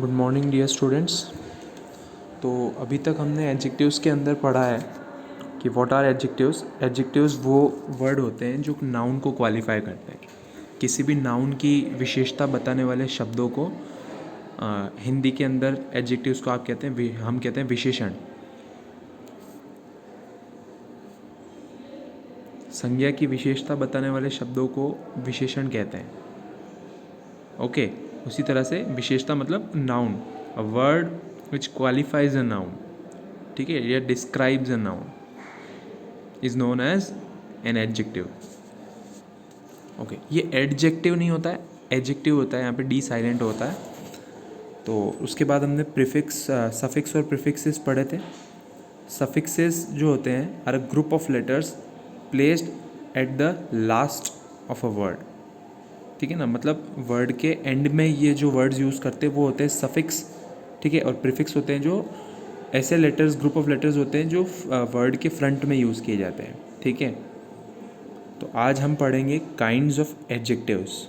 Good morning dear students. तो अभी तक हमने एडजेक्टिव्स के अंदर पढ़ा है कि व्हाट आर एडजेक्टिव्स। एडजेक्टिव्स वो वर्ड होते हैं जो नाउन को क्वालिफाई करते हैं। किसी भी नाउन की विशेषता बताने वाले शब्दों को हिंदी के अंदर एडजेक्टिव्स को हम कहते हैं विशेषण। संज्ञा की विशेषता बताने वाले शब्दों को विशेषण कहते हैं। ओके उसी तरह से विशेषता मतलब noun, a word which qualifies a noun, ठीक है, या describes a noun is known as an adjective. Okay, ये एडजेक्टिव नहीं होता है, एडजेक्टिव होता है। यहाँ पे डी साइलेंट होता है। तो उसके बाद हमने प्रीफिक्स, सफिक्स और प्रीफिक्सेस पढ़े थे। सफिक्सेस जो होते हैं are a group of letters placed at the last of a word, ठीक है ना। मतलब वर्ड के एंड में ये जो वर्ड्स यूज़ करते हैं वो होते हैं सफिक्स, ठीक है। और प्रीफिक्स होते हैं जो ऐसे लेटर्स, ग्रुप ऑफ लेटर्स होते हैं जो वर्ड के फ्रंट में यूज़ किए जाते हैं, ठीक है। तो आज हम पढ़ेंगे काइंड्स ऑफ एडजेक्टिव्स।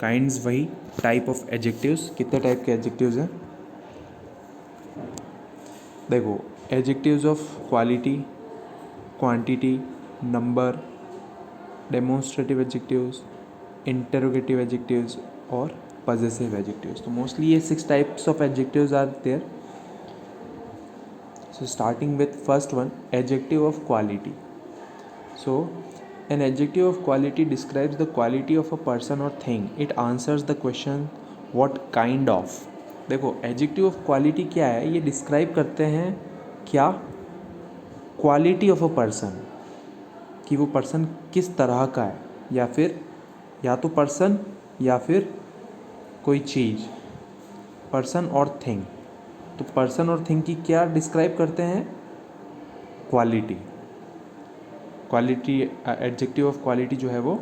काइंड्स वही टाइप ऑफ एडजेक्टिव्स। कितने टाइप के एडजेक्टिव्स हैं देखो। Adjectives of quality, quantity, number, demonstrative adjectives, interrogative adjectives और पजेसिव एडजेक्टिव्स। तो मोस्टली ये 6 types of adjectives are there. So starting with first one, adjective of quality. So an adjective of quality describes the quality of a person or thing. It answers the question what kind of. देखो adjective of quality क्या है, ये describe करते हैं क्या, quality of a person, कि वो person किस तरह का है, या फिर या तो पर्सन या फिर कोई चीज़, पर्सन और थिंग। तो पर्सन और थिंग की क्या डिस्क्राइब करते हैं, quality. Quality, adjective of quality जो है वो,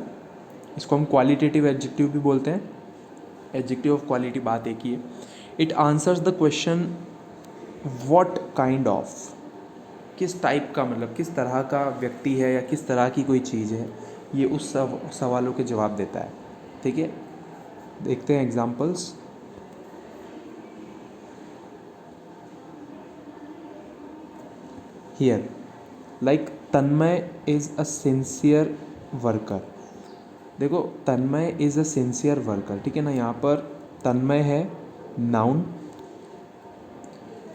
इसको हम क्वालिटेटिव एडजेक्टिव भी बोलते हैं। एडजेक्टिव ऑफ क्वालिटी बात एक ही है। It answers the question what kind of, किस टाइप का, मतलब किस तरह का व्यक्ति है या किस तरह की कोई चीज़ है, ये उस सवालों के जवाब देता है, ठीक है। देखते हैं examples. Here like Tanmay is a sincere worker. देखो तन्मय इज़ अ सिंसियर वर्कर, ठीक है ना। यहाँ पर तन्मय है नाउन।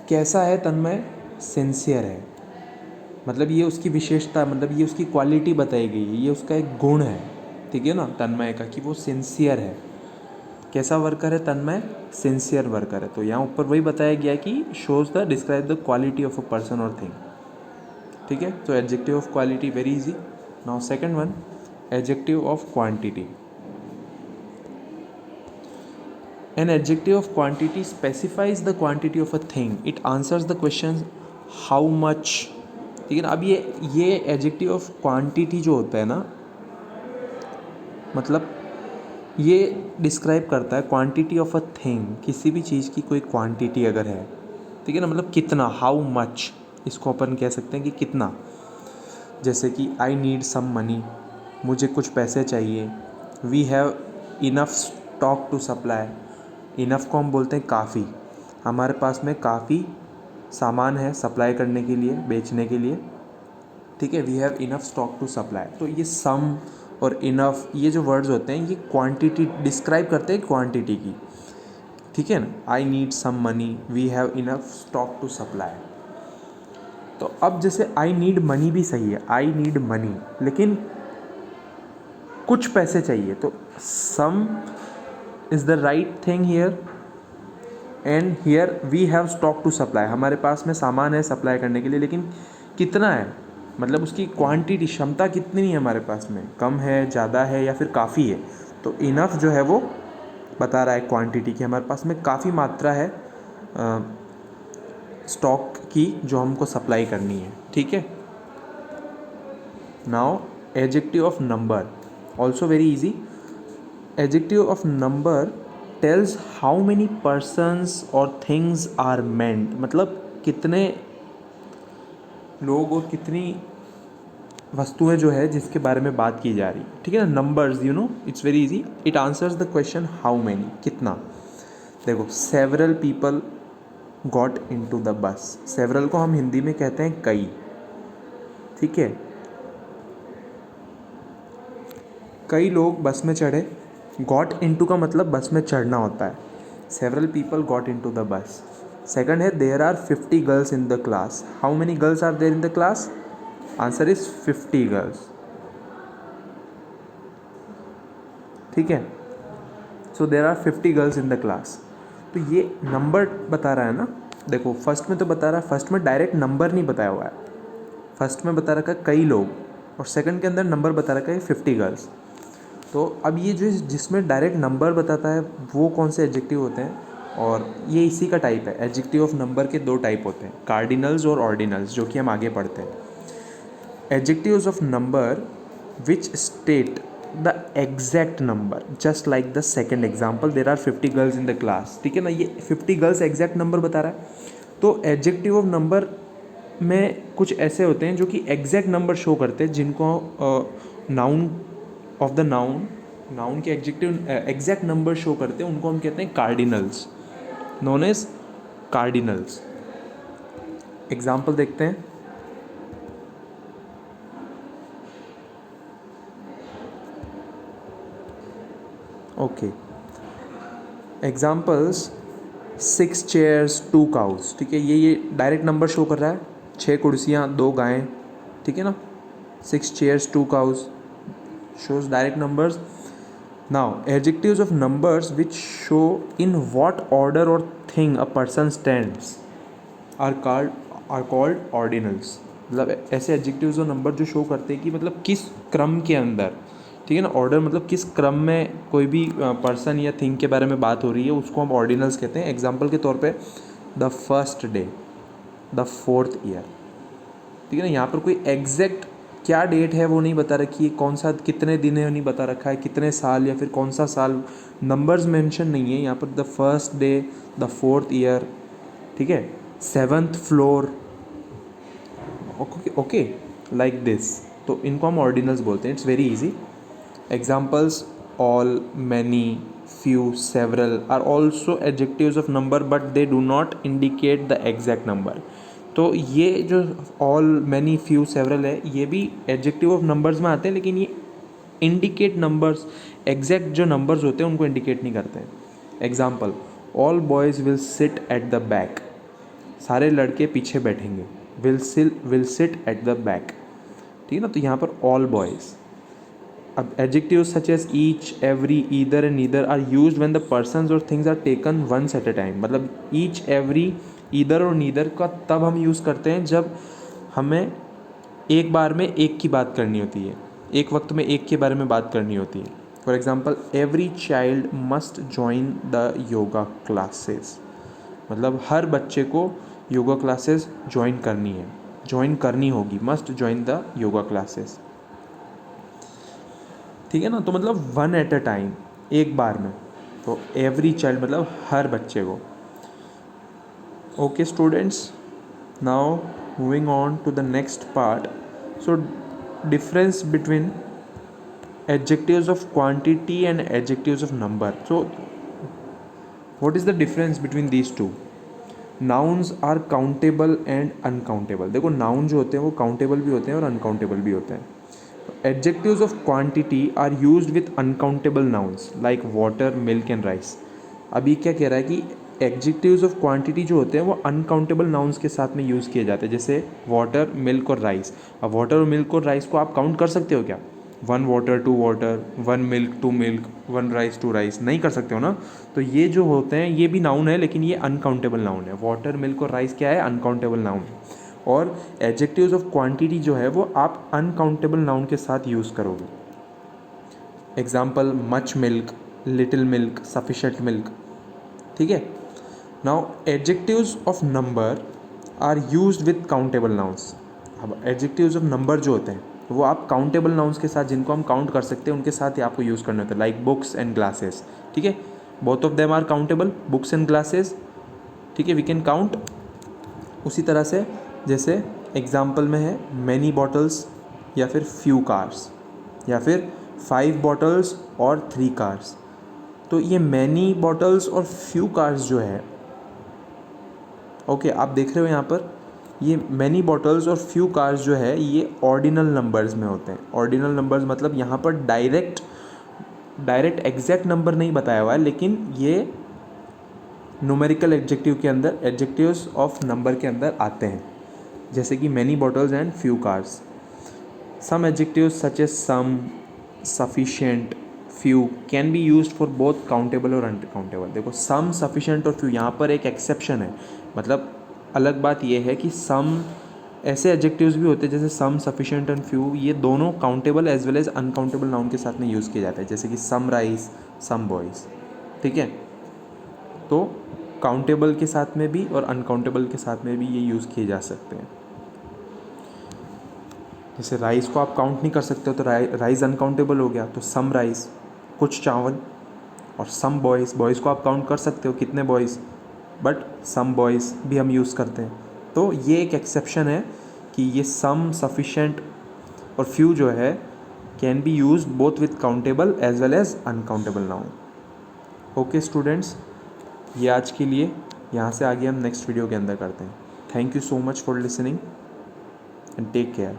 कैसा है तन्मय, सिंसियर है, मतलब ये उसकी विशेषता, मतलब ये उसकी क्वालिटी बताई गई है, ये उसका एक गुण है, ठीक है ना, तन्मय का, कि वो सिंसियर है। कैसा वर्कर है तन्मय, सिंसियर वर्कर है। तो यहाँ ऊपर वही बताया गया कि shows the describe the quality of a person और थिंग, ठीक है। तो adjective of quality very easy. Now second one, adjective of quantity. An adjective of quantity specifies the quantity of a thing. It answers the question how much, ठीक है ना। अब ये adjective of quantity जो होता है ना, मतलब ये डिस्क्राइब करता है क्वांटिटी ऑफ अ थिंग, किसी भी चीज़ की कोई क्वांटिटी अगर है, ठीक है ना, मतलब कितना, हाउ मच, इसको अपन कह सकते हैं कि कितना। जैसे कि आई नीड सम मनी, मुझे कुछ पैसे चाहिए। We have enough stock to supply. Enough को हम बोलते हैं काफ़ी, हमारे पास में काफ़ी सामान है सप्लाई करने के लिए, बेचने के लिए, ठीक है। We have enough stock to supply. तो ये सम और इनफ, ये जो वर्ड्स होते हैं ये क्वांटिटी डिस्क्राइब करते हैं क्वांटिटी की, ठीक है ना। I need some money, we have enough stock to supply. तो अब जैसे आई नीड मनी भी सही है, आई नीड मनी, लेकिन कुछ पैसे चाहिए, तो some is the right thing here. And here we have stock to supply, हमारे पास में सामान है सप्लाई करने के लिए, लेकिन कितना है, मतलब उसकी क्वांटिटी, क्षमता कितनी है हमारे पास में, कम है, ज़्यादा है या फिर काफ़ी है। तो इनफ जो है वो बता रहा है क्वांटिटी की, हमारे पास में काफ़ी मात्रा है स्टॉक की जो हमको सप्लाई करनी है, ठीक है। Now adjective of number, also very easy. Adjective of number tales how many persons और थिंग्स आर मेंट, मतलब कितने लोग और कितनी वस्तुएं जो है जिसके बारे में बात की जा रही है, ठीक है ना। Numbers, you know, it's very easy. It answers the question how many, कितना। देखो several people got into the बस, सेवरल को हम हिंदी में कहते हैं कई, ठीक है, कई लोग बस में चढ़े, गॉट इनटू का मतलब बस में चढ़ना होता है, several people got into the bus. Second है there are 50 girls in the class, how many girls are there in the class, answer is 50 girls, ठीक है, so there are 50 girls in the class. तो ये number बता रहा है ना, देखो फर्स्ट में तो बता रहा है, फर्स्ट में डायरेक्ट नंबर नहीं बताया हुआ है, फर्स्ट में बता रखा है कई लोग, और सेकंड के अंदर नंबर बता रखा है 50 गर्ल्स। तो अब ये जो जिसमें डायरेक्ट नंबर बताता है वो कौन से एडजेक्टिव होते हैं, और ये इसी का टाइप है, एडजेक्टिव ऑफ नंबर के दो टाइप होते हैं, कार्डिनल्स और ऑर्डिनल्स, जो कि हम आगे पढ़ते हैं। Adjectives of number which state the exact number, just like the second example there are 50 girls in the class, ठीक है ना, ये 50 गर्ल्स एग्जैक्ट नंबर बता रहा है। तो एडजेक्टिव ऑफ नंबर में कुछ ऐसे होते हैं जो कि एग्जैक्ट नंबर शो करते हैं, जिनको नाउन ऑफ द नाउन के एडजेक्टिव एग्जैक्ट नंबर शो करते हैं, उनको हम कहते हैं cardinals, known as cardinals. Example देखते हैं, ओके, एग्जाम्पल्स 6 चेयर्स 2 काउस, ठीक है, ये डायरेक्ट नंबर शो कर रहा है, 6 कुर्सियाँ 2 गायें, ठीक है ना, 6 chairs 2 cows shows direct numbers. Now adjectives of numbers which show in what order or thing a person stands are called ordinals। मतलब ऐसे एडजेक्टिव्स और नंबर जो शो करते हैं कि मतलब किस क्रम के अंदर, ठीक है ना, ऑर्डर मतलब किस क्रम में कोई भी पर्सन या थिंग के बारे में बात हो रही है, उसको हम ऑर्डिनल्स कहते हैं। एग्जाम्पल के तौर पे the first day, the 4th year, ठीक है ना, यहाँ पर कोई एग्जैक्ट क्या डेट है वो नहीं बता रखी है, कौन सा कितने दिन है नहीं बता रखा है, कितने साल या फिर कौन सा साल, नंबर्स मेंशन नहीं है यहाँ पर, the first day, the 4th year, ठीक है, 7th floor, okay like this. तो इनको हम ऑर्डिनल्स बोलते हैं, it's very easy. Examples all, many, few, several are also adjectives of number but they do not indicate the exact number. तो ये जो ऑल, मैनी, फ्यू, सेवरल है, ये भी एडजेक्टिव ऑफ नंबर्स में आते हैं, लेकिन ये इंडिकेट नंबर्स, एग्जैक्ट जो नंबर्स होते हैं उनको इंडिकेट नहीं करते हैं। Example all boys will sit at the back, सारे लड़के पीछे बैठेंगे, will sit at the back, ठीक है ना, तो यहाँ पर ऑल बॉयज़। अब adjectives such as each, every, either and neither are used when the persons और things are taken once at a time. मतलब ईच, एवरी, ईदर और नीदर का तब हम यूज़ करते हैं जब हमें एक बार में एक की बात करनी होती है, एक वक्त में एक के बारे में बात करनी होती है। For example every child must join the yoga classes, मतलब हर बच्चे को योगा क्लासेस ज्वाइन करनी है, ज्वाइन करनी होगी, must join the yoga classes, ठीक है ना। तो मतलब वन एट अ टाइम, एक बार में, तो एवरी चाइल्ड मतलब हर बच्चे को। Okay students, now moving on to the next part. So difference between adjectives of quantity and adjectives of number. So what is the difference between these two? Nouns are countable and uncountable. देखो noun जो होते हैं वो countable भी होते हैं और uncountable भी होते हैं। Adjectives of quantity are used with uncountable nouns like water, milk and rice. अभी क्या कह रहा है कि एडजेक्टिव्स ऑफ क्वांटिटी जो होते हैं वो अनकाउंटेबल नाउन्स के साथ में यूज़ किए जाते हैं, जैसे वाटर, मिल्क और राइस। अब वाटर और मिल्क और राइस को आप काउंट कर सकते हो क्या? 1 water 2 water, 1 milk 2 milk, 1 rice 2 rice, नहीं कर सकते हो ना। तो ये जो होते हैं ये भी नाउन है, लेकिन ये अनकाउंटेबल नाउन है। वाटर, मिल्क और राइस क्या है? अनकाउंटेबल नाउन है। और एडजेक्टिव्स ऑफ क्वांटिटी जो है वो आप अनकाउंटेबल नाउन के साथ यूज़ करोगे। Example much milk, little milk, sufficient milk, ठीक है। Now adjectives of number are used with countable nouns. अब एडजेक्टिव्स ऑफ नंबर जो होते हैं वो आप काउंटेबल नाउन्स के साथ, जिनको हम काउंट कर सकते हैं, उनके साथ ही आपको यूज़ करने होते हैं, लाइक बुक्स एंड ग्लासेस, ठीक है। Both of them are countable, books and glasses, ठीक है, वी कैन काउंट। उसी तरह से जैसे एग्जाम्पल में है मैनी बॉटल्स या फिर फ्यू कार्स, या फिर 5 बॉटल्स और 3 कार्स, तो ये मैनी बॉटल्स और फ्यू कार्स जो है, ओके, आप देख रहे हो यहाँ पर ये मैनी बॉटल्स और फ्यू कार्स जो है ये ऑर्डिनल नंबर्स में होते हैं। ऑर्डिनल नंबर्स मतलब यहाँ पर डायरेक्ट एग्जैक्ट नंबर नहीं बताया हुआ है, लेकिन ये न्यूमेरिकल एडजेक्टिव के अंदर, एडजेक्टिव्स ऑफ नंबर के अंदर आते हैं, जैसे कि many bottles and few cars. Some adjectives such as some, sufficient, few can be used for both countable और अनकाउंटेबल। देखो सम, सफिशिएंट और फ्यू, यहाँ पर एक एक्सेप्शन है। मतलब अलग बात यह है कि सम ऐसे एडजेक्टिव्स भी होते हैं जैसे सम, सफिशिएंट एंड फ्यू, ये दोनों countable as well as uncountable noun के साथ में यूज़ किए जाते हैं, जैसे कि सम राइस, सम बॉयज़। ठीक है, तो काउंटेबल के साथ में भी और अनकाउंटेबल के साथ में भी ये यूज़ किए जा सकते हैं। जैसे राइस को आप काउंट नहीं कर सकते हो तो राइस अनकाउंटेबल हो गया, तो सम राइस, कुछ चावल। और सम बॉयज़, बॉयज़ को आप काउंट कर सकते हो कितने बॉयज़, बट सम बॉयज़ भी हम यूज़ करते हैं। तो ये एक एक्सेप्शन है कि ये सम, सफिशेंट और फ्यू जो है can be use both with countable as well as uncountable noun. Okay students, ये आज के लिए, यहाँ से आगे हम नेक्स्ट वीडियो के अंदर करते हैं। Thank you so much for listening and take care.